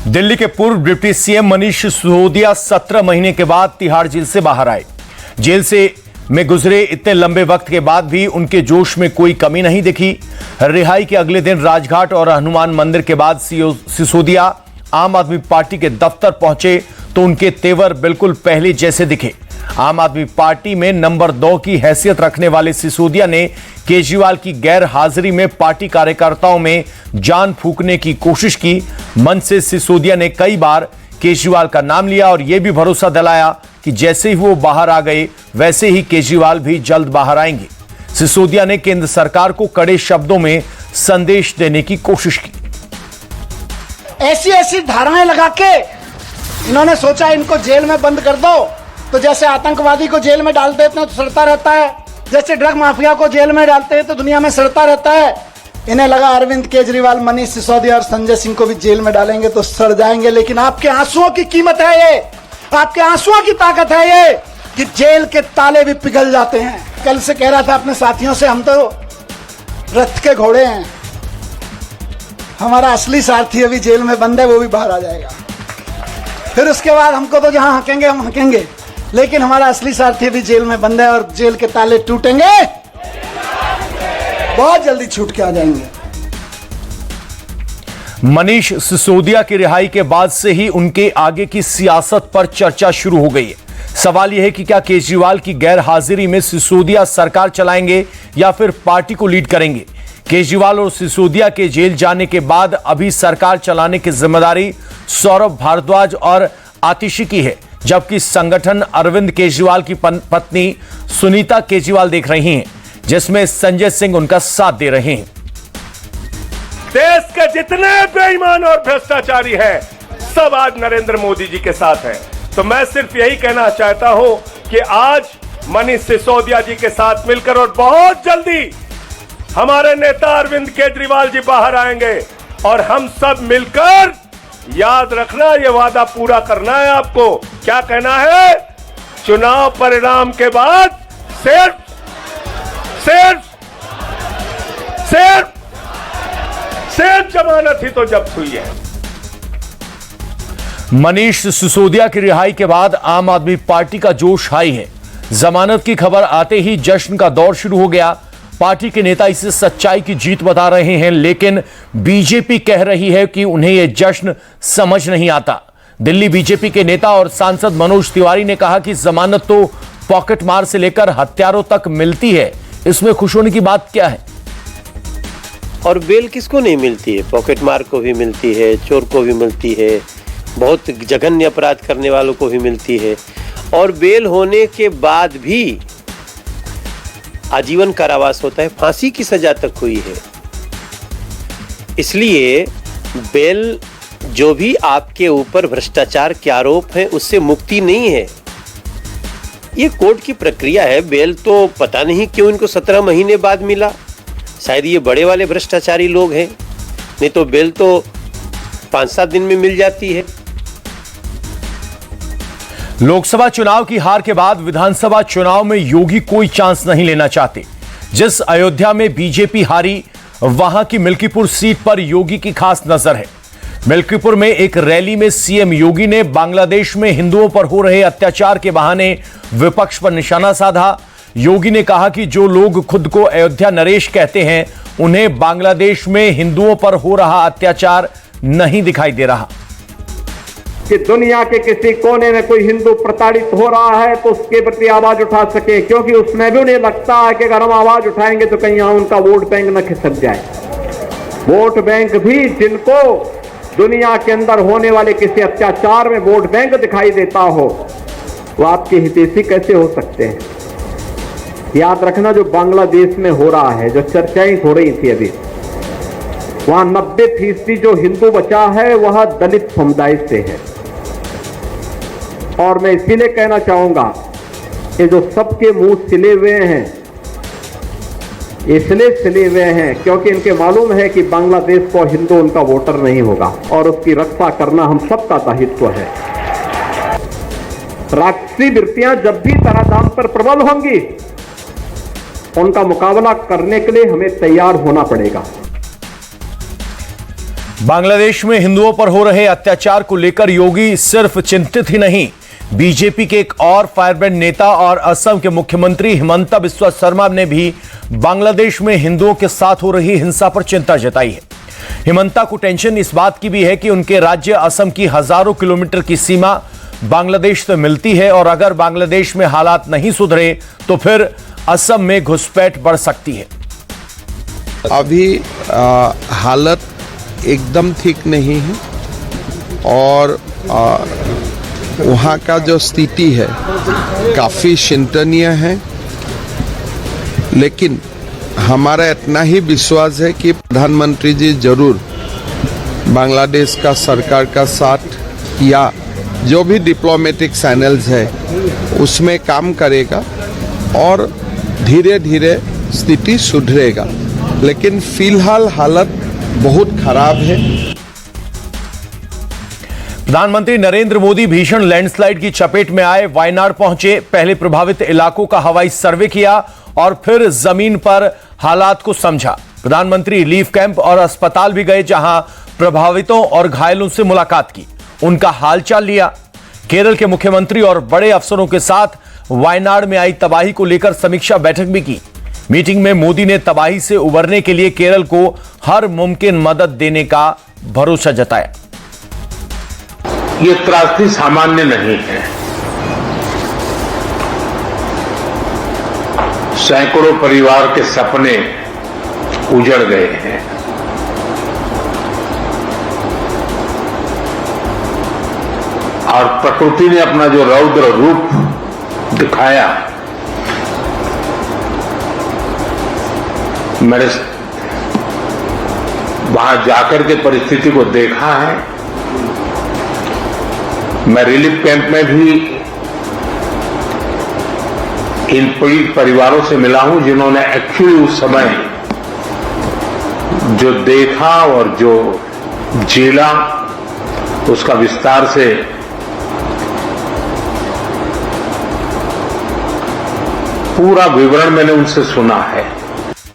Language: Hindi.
दिल्ली के पूर्व डिप्टी सीएम मनीष सिसोदिया 17 महीने के बाद तिहाड़ जेल से बाहर आए। जेल से में गुजरे इतने लंबे वक्त के बाद भी उनके जोश में कोई कमी नहीं दिखी। रिहाई के अगले दिन राजघाट और हनुमान मंदिर के बाद सिसोदिया आम आदमी पार्टी के दफ्तर पहुंचे तो उनके तेवर बिल्कुल पहले जैसे दिखे। आम आदमी पार्टी में नंबर 2 की हैसियत रखने वाले सिसोदिया ने केजरीवाल की गैर हाजिरी में पार्टी कार्यकर्ताओं में जान फूंकने की कोशिश की। मंच से सिसोदिया ने कई बार केजरीवाल का नाम लिया और यह भी भरोसा दिलाया कि जैसे ही वो बाहर आ गए वैसे ही केजरीवाल भी जल्द बाहर आएंगे। सिसोदिया ने केंद्र सरकार को कड़े शब्दों में संदेश देने की कोशिश की। ऐसी ऐसी धाराएं लगा के इन्होंने सोचा इनको जेल में बंद कर दो, तो जैसे आतंकवादी को जेल में डाल देते हैं तो सड़ता रहता है, जैसे ड्रग माफिया को जेल में डालते हैं तो दुनिया में सड़ता रहता है। इन्हें लगा अरविंद केजरीवाल, मनीष सिसोदिया और संजय सिंह को भी जेल में डालेंगे तो सड़ जाएंगे। लेकिन आपके आंसुओं की कीमत है ये, आपके आंसुओं की ताकत है ये कि जेल के ताले भी पिघल जाते हैं। कल से कह रहा था अपने साथियों से, हम तो रथ के घोड़े हैं, हमारा असली सारथी अभी जेल में बंद है, वो भी बाहर आ जाएगा। फिर उसके बाद हमको तो जहां हकेंगे हम हकेंगे, लेकिन हमारा असली सारथी अभी जेल में बंद है और जेल के ताले टूटेंगे, बहुत जल्दी छूट के आ जाएंगे। मनीष सिसोदिया की रिहाई के बाद से ही उनके आगे की सियासत पर चर्चा शुरू हो गई है। सवाल यह है कि क्या केजरीवाल की गैर हाजिरी में सिसोदिया सरकार चलाएंगे या फिर पार्टी को लीड करेंगे। केजरीवाल और सिसोदिया के जेल जाने के बाद अभी सरकार चलाने की जिम्मेदारी सौरभ भारद्वाज और आतिशी की है, जबकि संगठन अरविंद केजरीवाल की पत्नी सुनीता केजरीवाल देख रही हैं, जिसमें संजय सिंह उनका साथ दे रहे हैं। देश के जितने बेईमान और भ्रष्टाचारी हैं, सब आज नरेंद्र मोदी जी के साथ हैं। तो मैं सिर्फ यही कहना चाहता हूं कि आज मनीष सिसोदिया जी के साथ मिलकर और बहुत जल्दी हमारे नेता अरविंद केजरीवाल जी बाहर आएंगे और हम सब मिलकर, याद रखना, ये वादा पूरा करना है आपको। क्या कहना है? चुनाव परिणाम के बाद सिर्फ जमानत ही तो जब्त हुई है। मनीष सिसोदिया की रिहाई के बाद आम आदमी पार्टी का जोश हाई है। जमानत की खबर आते ही जश्न का दौर शुरू हो गया। पार्टी के नेता इसे सच्चाई की जीत बता रहे हैं, लेकिन बीजेपी कह रही है कि उन्हें यह जश्न समझ नहीं आता। दिल्ली बीजेपी के नेता और सांसद मनोज तिवारी ने कहा कि जमानत तो पॉकेट मार से लेकर हत्यारों तक मिलती है, इसमें खुश होने की बात क्या है। और बेल किसको नहीं मिलती है? पॉकेट मार को भी मिलती है, चोर को भी मिलती है, बहुत जघन्य अपराध करने वालों को भी मिलती है। और बेल होने के बाद भी आजीवन कारावास होता है, फांसी की सजा तक हुई है। इसलिए बेल जो भी आपके ऊपर भ्रष्टाचार के आरोप है उससे मुक्ति नहीं है, ये कोर्ट की प्रक्रिया है। बेल तो पता नहीं क्यों इनको 17 महीने बाद मिला, शायद ये बड़े वाले भ्रष्टाचारी लोग हैं, नहीं तो बेल तो 5-7 दिन में मिल जाती है। लोकसभा चुनाव की हार के बाद विधानसभा चुनाव में योगी कोई चांस नहीं लेना चाहते। जिस अयोध्या में बीजेपी हारी, वहां की मिल्कीपुर सीट पर योगी की खास नजर है। मिल्कीपुर में एक रैली में सीएम योगी ने बांग्लादेश में हिंदुओं पर हो रहे अत्याचार के बहाने विपक्ष पर निशाना साधा। योगी ने कहा कि जो लोग खुद को अयोध्या नरेश कहते हैं, उन्हें बांग्लादेश में हिंदुओं पर हो रहा अत्याचार नहीं दिखाई दे रहा। कि दुनिया के किसी कोने में कोई हिंदू प्रताड़ित हो रहा है तो उसके प्रति आवाज उठा सके, क्योंकि उसमें भी उन्हें लगता है कि अगर हम आवाज उठाएंगे तो कहीं यहां उनका वोट बैंक न खिसक जाए। वोट बैंक भी जिनको दुनिया के अंदर होने वाले किसी अत्याचार में वोट बैंक दिखाई देता हो, वो आपके हितैषी कैसे हो सकते हैं। याद रखना, जो बांग्लादेश में हो रहा है, जो चर्चाएं हो रही थी अभी, वहां 90% जो हिंदू बचा है वह दलित समुदाय से है। और मैं इसीलिए कहना चाहूंगा कि जो सबके मुंह सिले हुए हैं, इसलिए सिले हुए हैं क्योंकि इनके मालूम है कि बांग्लादेश को हिंदू उनका वोटर नहीं होगा और उसकी रक्षा करना हम सबका दायित्व है। राक्षसी वृत्तियां जब भी तराधाम पर प्रबल होंगी, उनका मुकाबला करने के लिए हमें तैयार होना पड़ेगा। बांग्लादेश में हिंदुओं पर हो रहे अत्याचार को लेकर योगी सिर्फ चिंतित ही नहीं, बीजेपी के एक और फायरब्रैंड नेता और असम के मुख्यमंत्री हिमंता बिस्वा शर्मा ने भी बांग्लादेश में हिंदुओं के साथ हो रही हिंसा पर चिंता जताई है। हिमंता को टेंशन इस बात की भी है कि उनके राज्य असम की हजारों किलोमीटर की सीमा बांग्लादेश से मिलती है और अगर बांग्लादेश में हालात नहीं सुधरे तो फिर असम में घुसपैठ बढ़ सकती है। अभी हालत एकदम ठीक नहीं है और वहाँ का जो स्थिति है काफ़ी चिंतनीय है, लेकिन हमारा इतना ही विश्वास है कि प्रधानमंत्री जी जरूर बांग्लादेश का सरकार का साथ या जो भी डिप्लोमेटिक चैनल्स है उसमें काम करेगा और धीरे धीरे स्थिति सुधरेगा, लेकिन फिलहाल हालत बहुत खराब है। प्रधानमंत्री नरेंद्र मोदी भीषण लैंडस्लाइड की चपेट में आए वायनाड पहुंचे, पहले प्रभावित इलाकों का हवाई सर्वे किया और फिर जमीन पर हालात को समझा। प्रधानमंत्री रिलीफ कैंप और अस्पताल भी गए जहां प्रभावितों और घायलों से मुलाकात की, उनका हालचाल लिया। केरल के मुख्यमंत्री और बड़े अफसरों के साथ वायनाड में आई तबाही को लेकर समीक्षा बैठक भी की। मीटिंग में मोदी ने तबाही से उबरने के लिए केरल को हर मुमकिन मदद देने का भरोसा जताया। ये त्रासदी सामान्य नहीं है। सैकड़ों परिवार के सपने उजड़ गए हैं। और प्रकृति ने अपना जो रौद्र रूप दिखाया, मैंने वहां जाकर के परिस्थिति को देखा है। मैं रिलीफ कैंप में भी इन पीड़ित परिवारों से मिला हूं जिन्होंने एक्चुअली उस समय जो देखा और जो झेला उसका विस्तार से पूरा विवरण मैंने उनसे सुना है।